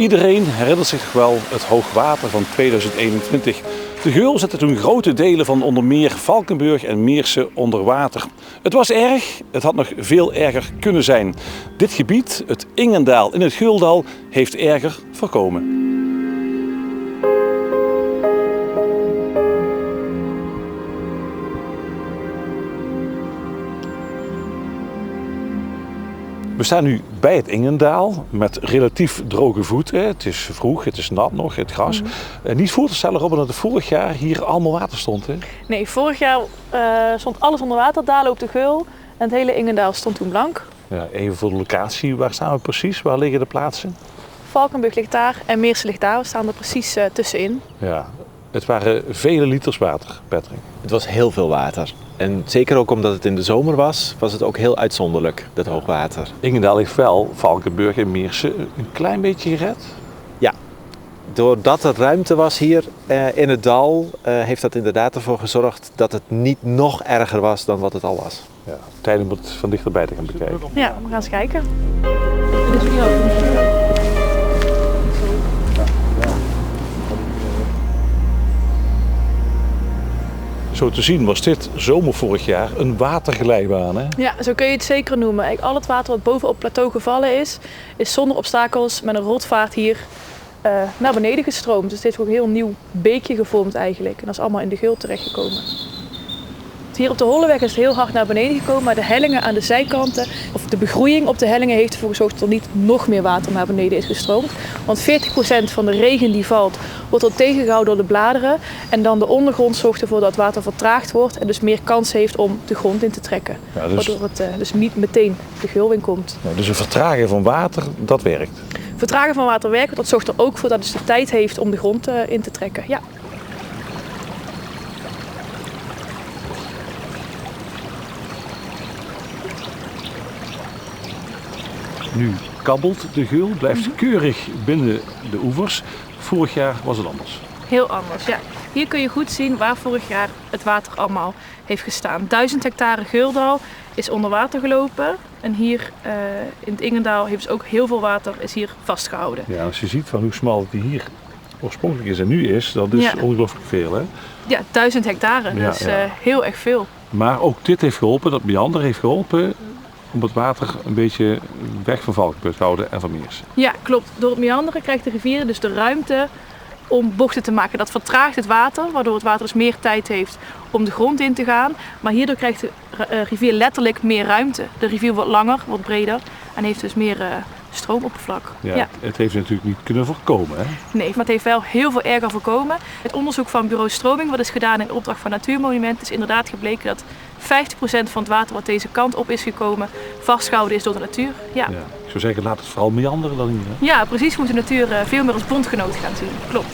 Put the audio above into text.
Iedereen herinnert zich toch wel het hoogwater van 2021. De Geul zette toen grote delen van onder meer Valkenburg en Meersen onder water. Het was erg, het had nog veel erger kunnen zijn. Dit gebied, het Ingendaal in het Geuldal, heeft erger voorkomen. We staan nu bij het Ingendaal met relatief droge voeten. Het is vroeg, het is nat nog, het gras. Niet voor te stellen, Robin, dat er vorig jaar hier allemaal water stond. Hè? Nee, vorig jaar stond alles onder water, dalen op de Geul. En het hele Ingendaal stond toen blank. Ja, even voor de locatie, waar staan we precies? Waar liggen de plaatsen? Valkenburg ligt daar en Meersen ligt daar. We staan er precies tussenin. Ja, het waren vele liters water, Patrick. Het was heel veel water. En zeker ook omdat het in de zomer was, was het ook heel uitzonderlijk, dat hoogwater. Ingendaal heeft wel Valkenburg en Meersen een klein beetje gered. Ja, doordat er ruimte was hier in het dal, heeft dat inderdaad ervoor gezorgd dat het niet nog erger was dan wat het al was. Ja, tijd om het van dichterbij te gaan bekijken. Ja, we gaan eens kijken. Zo te zien was dit zomer vorig jaar een waterglijbaan. Hè? Ja, zo kun je het zeker noemen. Al het water wat boven op het plateau gevallen is zonder obstakels met een rotvaart hier naar beneden gestroomd. Dus dit is ook een heel nieuw beekje gevormd eigenlijk. En dat is allemaal in de Geul terechtgekomen. Hier op de Holleweg is het heel hard naar beneden gekomen, maar de hellingen aan de zijkanten, of de begroeiing op de hellingen, heeft ervoor gezorgd dat er niet nog meer water naar beneden is gestroomd. Want 40% van de regen die valt, wordt al tegengehouden door de bladeren. En dan de ondergrond zorgt ervoor dat het water vertraagd wordt en dus meer kans heeft om de grond in te trekken. Ja, waardoor het dus niet meteen de Geul in komt. Ja, dus een vertragen van water, dat werkt. Vertragen van water werkt, dat zorgt er ook voor dat het dus de tijd heeft om de grond in te trekken. Ja. Nu kabbelt de Geul, blijft keurig binnen de oevers. Vorig jaar was het anders. Heel anders, ja. Hier kun je goed zien waar vorig jaar het water allemaal heeft gestaan. 1000 hectare Geuldal is onder water gelopen. En hier in het Ingendaal heeft dus ook heel veel water is hier vastgehouden. Ja, als je ziet van hoe smal die hier oorspronkelijk is en nu is, dat is ongelooflijk veel. Hè? Ja, 1000 hectare, dat is heel erg veel. Maar ook dit heeft geholpen, dat meander heeft geholpen om het water een beetje weg van Valkenburg te houden en van Meersen. Ja, klopt. Door het meanderen krijgt de rivier dus de ruimte om bochten te maken. Dat vertraagt het water, waardoor het water dus meer tijd heeft om de grond in te gaan. Maar hierdoor krijgt de rivier letterlijk meer ruimte. De rivier wordt langer, wordt breder en heeft dus meer stroomoppervlak. Ja, het heeft natuurlijk niet kunnen voorkomen. Hè? Nee, maar het heeft wel heel veel erger voorkomen. Het onderzoek van bureau Stroming, wat is gedaan in opdracht van Natuurmonumenten, is inderdaad gebleken dat 50% van het water wat deze kant op is gekomen, vastgehouden is door de natuur. Ja. Ik zou zeggen, laat het vooral meanderen dan hier. Hè? Ja, precies. Moet de natuur veel meer als bondgenoot gaan zien. Klopt.